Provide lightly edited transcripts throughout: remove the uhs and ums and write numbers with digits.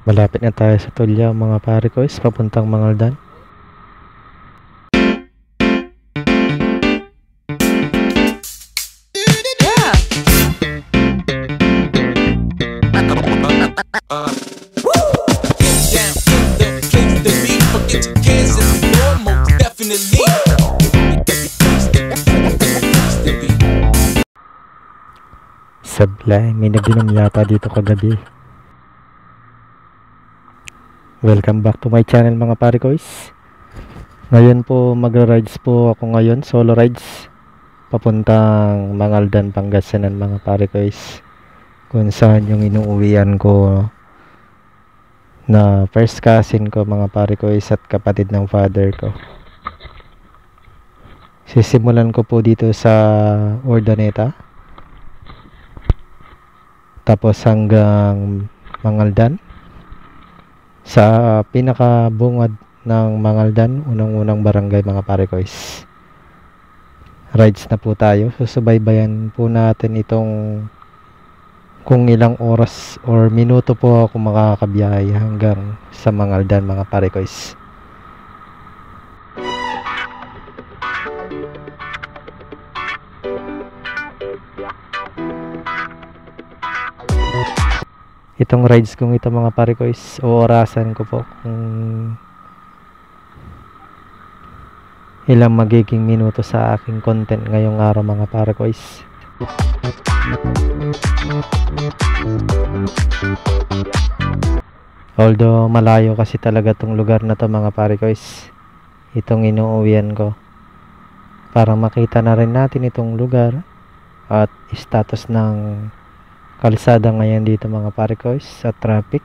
Malapit na tayo sa Tulyao mga pare ko, papuntang Mangaldan. Sablay, may naginom yata dito kagabi. Welcome back to my channel mga pare ko. Ngayon po magra-rides po ako ngayon, solo rides papuntang Mangaldan, Pangasinan mga pare ko, kung saan yung inuuwian ko na first cousin ko mga pare ko at kapatid ng father ko. Sisimulan ko po dito sa Urdaneta, tapos hanggang Mangaldan. Sa pinakabungad ng Mangaldan, unang-unang barangay mga pare ko, rides na po tayo. Susubaybayan po natin itong kung ilang oras or minuto po ako makakabiyahe hanggang sa Mangaldan mga pare ko. Itong rides kong ito mga pare ko, orasan ko po kung ilang magiging minuto sa aking content ngayong araw mga pare ko. Although malayo kasi talaga tong lugar na to mga pare ko, itong inuuwian ko, para makita na rin natin itong lugar at status ng kalsada ngayon dito mga pare ko, sa traffic,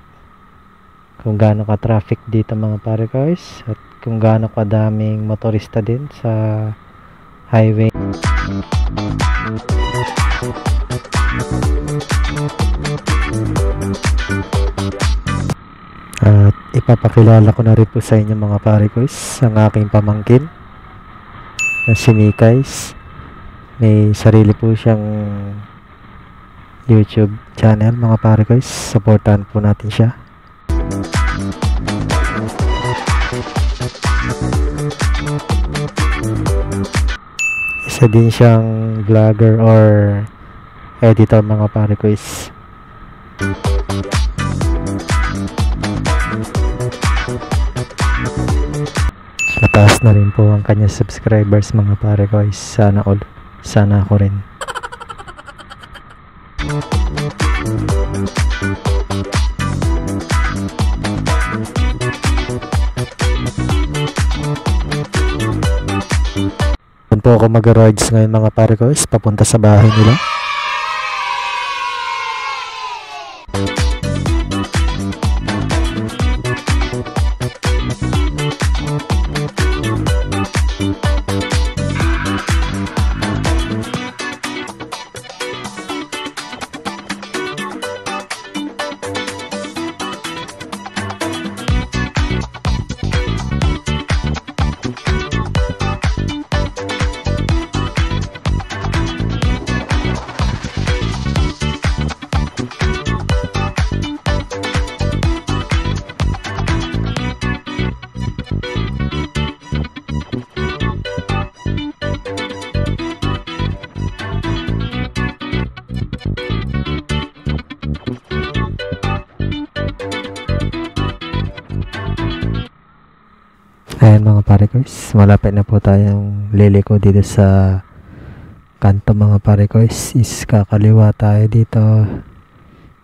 kung gaano ka traffic dito mga pare ko, at kung gaano kadaming motorista din sa highway. At ipapakilala ko na rin po sa inyo mga pare ko ang aking pamangkin na si Mikais. May sarili po siyang YouTube channel mga pare ko, supportahan po natin siya. Isa din siyang vlogger or editor mga pare ko. Mataas na rin po ang kanya subscribers mga pare ko, sana all, sana ako rin. Doon po ako mag-rides ngayon mga pare ko, papunta sa bahay nila. Ayan mga pare ko, malapit na po tayong liliko dito sa kanto mga pare ko, kakaliwa tayo dito.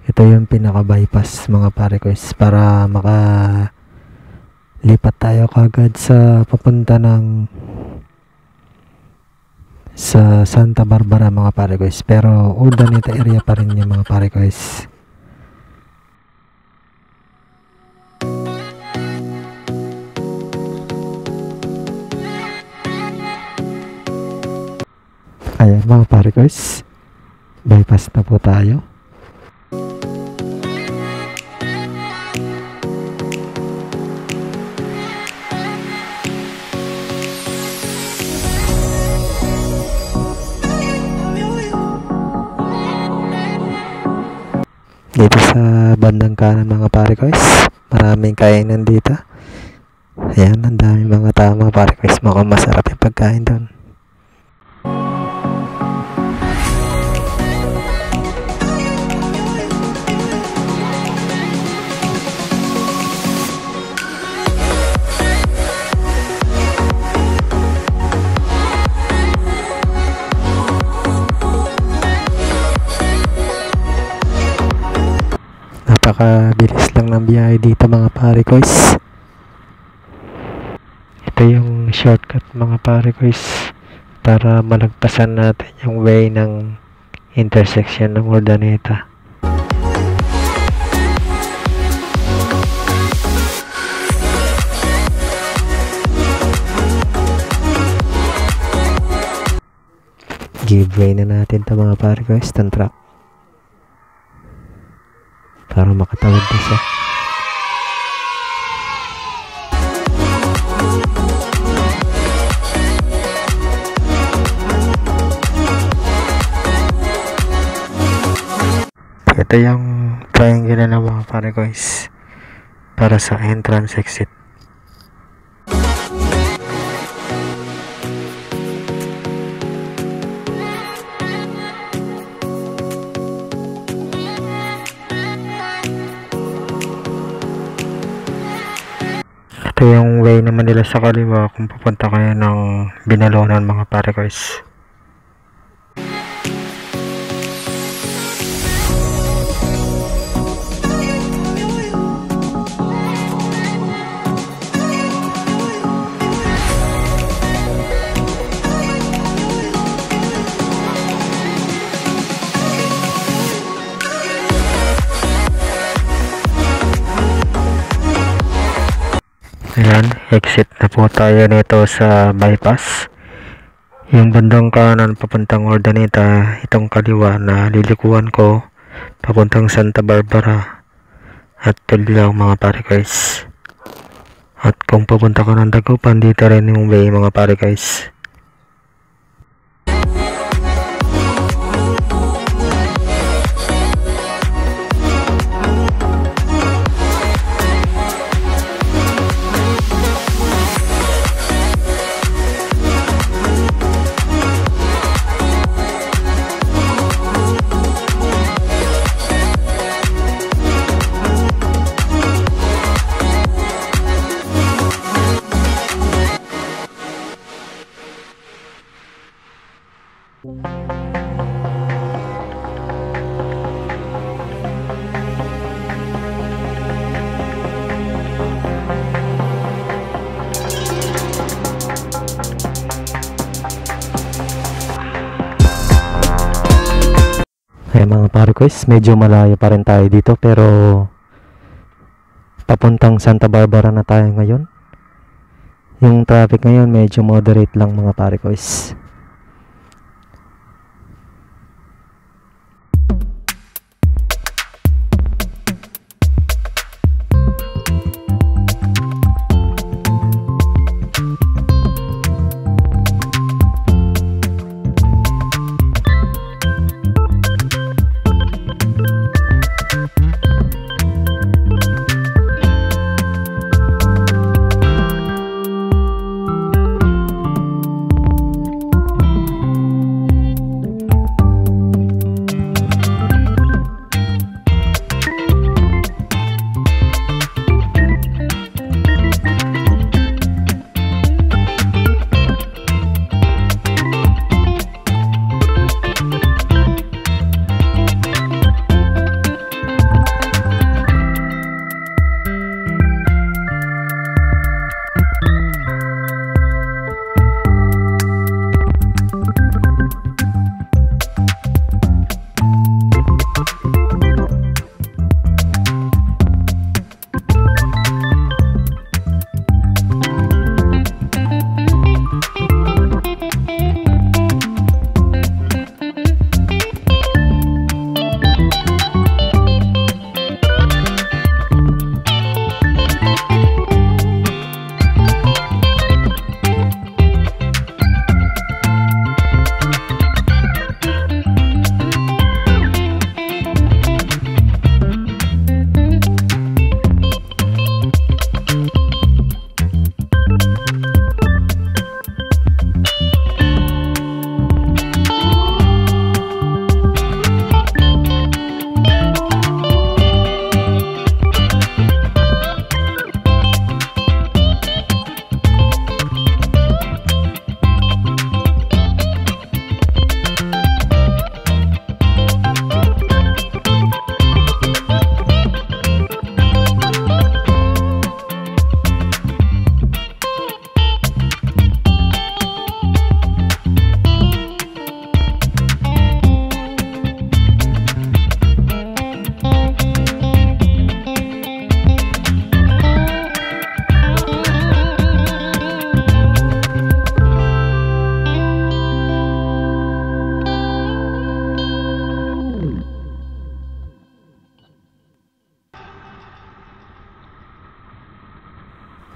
Ito yung pinaka bypass mga pare ko, para makalipat tayo kagad sa papunta ng sa Santa Barbara mga pare ko, pero Urdaneta area pa rin yung mga pare ko. Ayan mga pare ko, bypass na po tayo. Dito sa bandang kanan mga pare guys. Maraming kainan dito. Ayan, ang dami mga tao mga pare guys. Mukhang masarap yung pagkain doon. Napakabilis lang ng biyahe dito mga pare guys. Ito yung shortcut mga pare guys para malagpasan natin yung way ng intersection ng Urdaneta. Give way na natin ito mga pare guys, itong truck para makatawid na siya. Ito yung triangle na mga pare guys para sa entrance exit. Ito yung way naman nila sa kaliwa kung pupunta kayo ng Binalonan mga pare guys. Ayan, exit na po tayo nito sa bypass. Yung bandang kanan papuntang Urdaneta, itong kaliwa na lilikuan ko papuntang Santa Barbara at Tulyao mga pare guys. At kung papunta ka ng Dagupan, dito rin yung way mga pare guys. Ayan mga pare guys, medyo malayo pa rin tayo dito pero papuntang Santa Barbara na tayo ngayon. Yung traffic ngayon medyo moderate lang mga pare guys.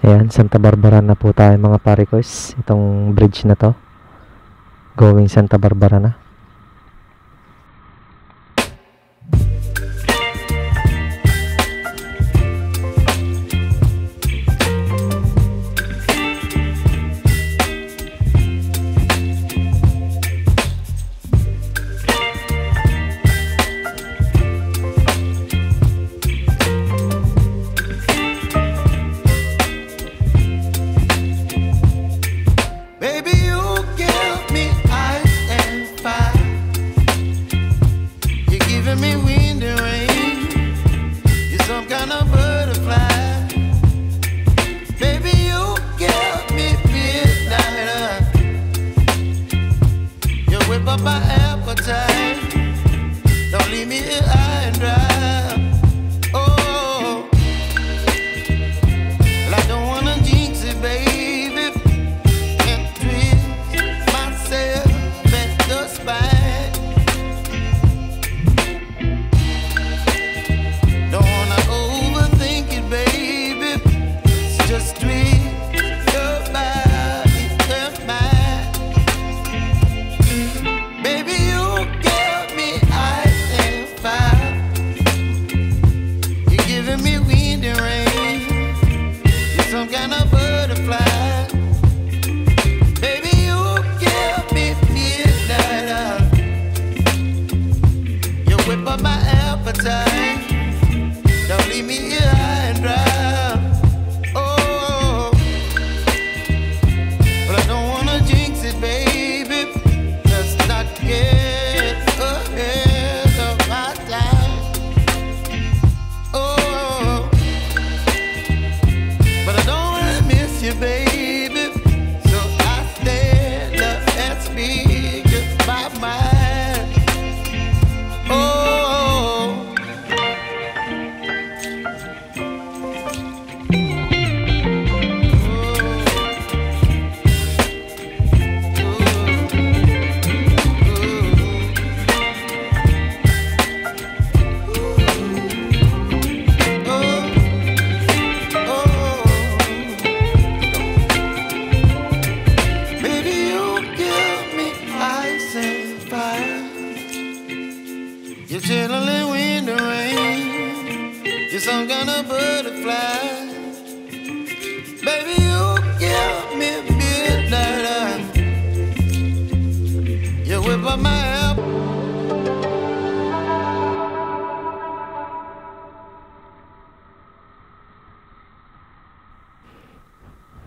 Ayan, Santa Barbara na po tayo mga pare ko. Itong bridge na to, going Santa Barbara na.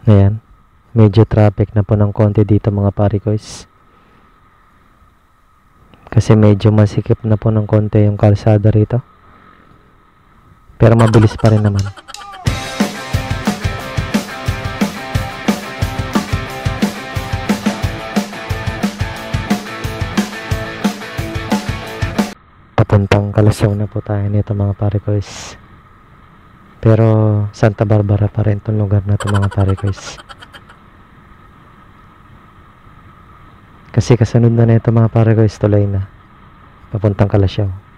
Ayan, medyo traffic na po ng konti dito mga pare ko. Kasi medyo masikip na po ng konti yung kalsada rito. Pero mabilis pa rin naman. Papuntang Kalasyaw na po tayo nito mga pare ko. Pero Santa Barbara pa rin itong lugar na ito mga pare ko. Kasi kasunod na ito mga pare ko, tuloy na papuntang Kalasyaw.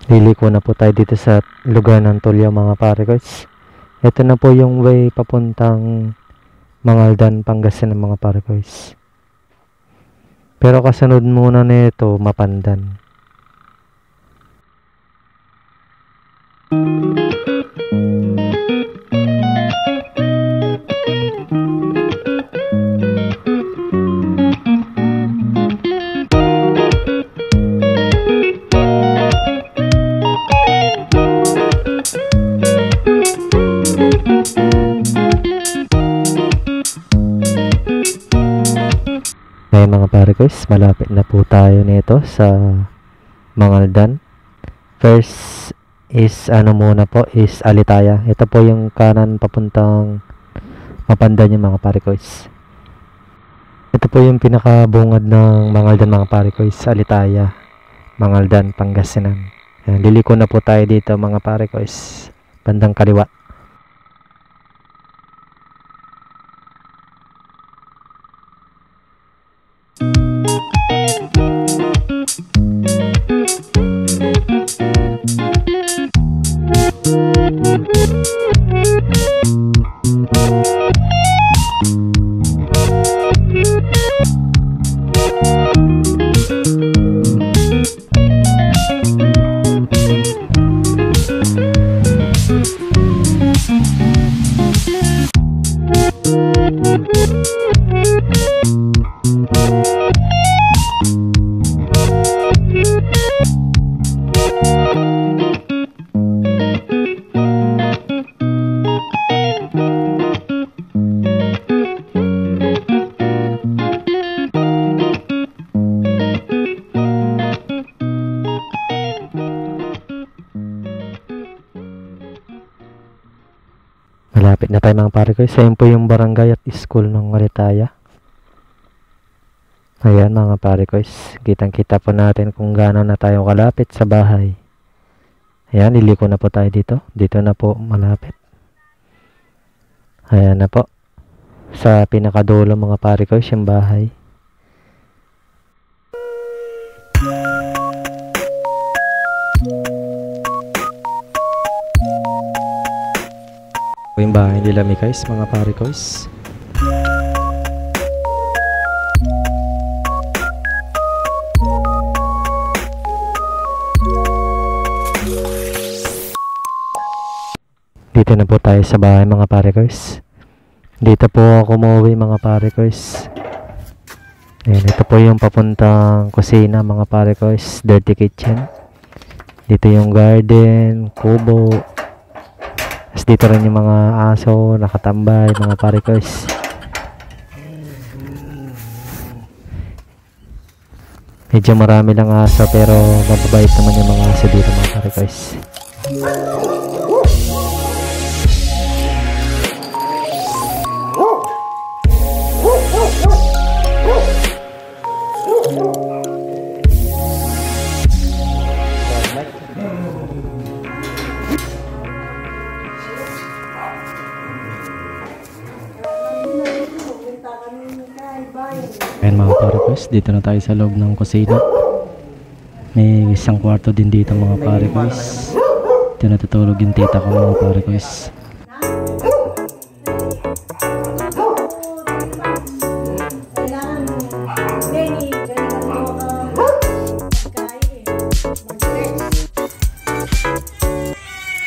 Liliko na po tayo dito sa lugar ng Tulyaw mga pare guys. Ito na po yung way papuntang Mangaldan, Pangasinan mga pare guys. Pero kasunod muna nito Mapandan. Ngayon mga pare guys, malapit na po tayo nito sa Mangaldan. First is muna po is Alitaya. Ito po yung kanan papuntang Mapandan yung mga pare guys. Ito po yung pinakabungad ng Mangaldan mga pare guys, Alitaya, Mangaldan, Pangasinan. Ayan, liliko na po tayo dito mga pare guys, bandang kaliwa. Malapit na tayo mga pare guys. Ayan po yung barangay at school ng Alitaya. Ayan mga pare guys, kitang kita po natin kung gaano na tayo kalapit sa bahay. Ayan, liliko na po tayo dito. Dito na po malapit. Ayan na po. Sa pinakadulo mga pare guys, yung bahay. Yung bahay nila guys, mga pare guys. Dito na po tayo sa bahay mga pare guys. Dito po ako umuwi mga pare guys. Ayan, ito po yung papuntang kusina mga pare guys, dirty kitchen. Dito yung garden, kubo. Tapos dito rin yung mga aso nakatambay mga pare guys. Medyo marami lang aso pero mababait naman yung mga aso dito mga pare guys. Ayan mga pare guys, dito na tayo sa loob ng kusina. May isang kwarto din dito mga pare guys. Dito natutulog yung tita ko mga pare guys.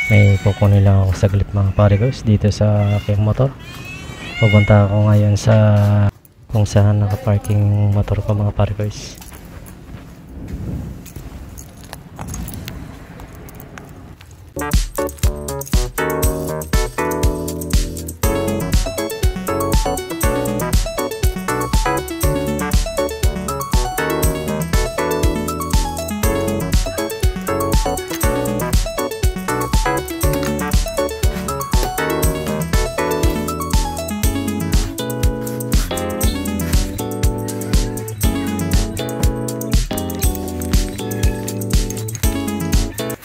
May kukunin lang ako saglit mga pare guys dito sa aking motor. Pupunta ako ngayon sa kung saan nakaparking yung motor ko mga pare guys.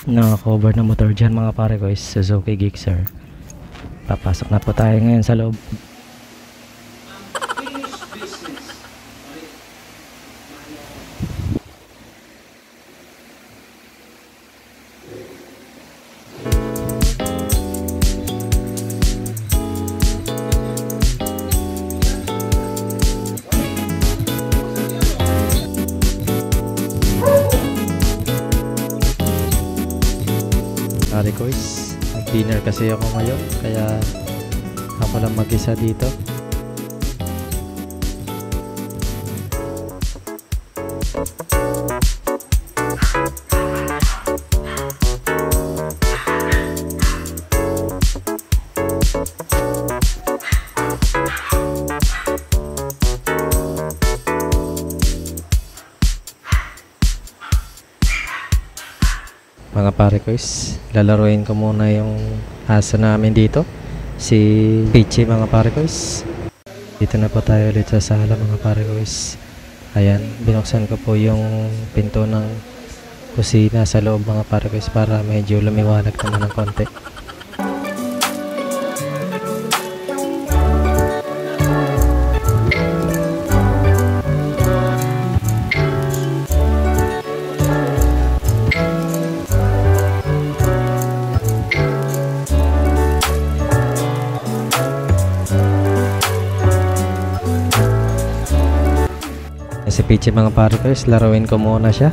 Naka-cover na motor dyan mga pare guys, Suzuki Gixxer. Papasok na po tayo ngayon sa loob. kois. Nag-dinner kasi ako ngayon, kaya ako lang mag-isa dito. Mga pare kois, lalaruin ko muna yung aso namin dito, si Peachy mga pare kois. Dito na po tayo ulit sa sala mga pare kois. Ayan, binuksan ko po yung pinto ng kusina sa loob mga pare kois para medyo lumiwanag naman ng konti. Si Peachy mga pare kois, laruin ko muna siya.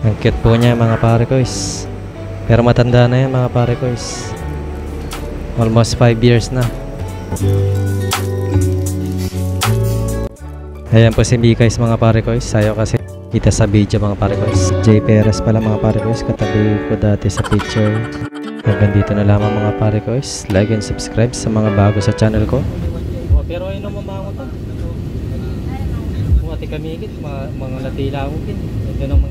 Ang cute po niya mga pare kois. Pero matanda na yan mga pare kois. Almost 5 years na. Ayan po si Mikais mga pare kois. Sayo kasi kita sa video mga pare kois. Jay Perez pala mga pare kois. Katabi ko dati sa picture. Hanggang dito na lamang mga pare kois. Like and subscribe sa mga bago sa channel ko. Pero ayun naman mga ko. Kung ati kami higit, mga latila ko din. Ito naman.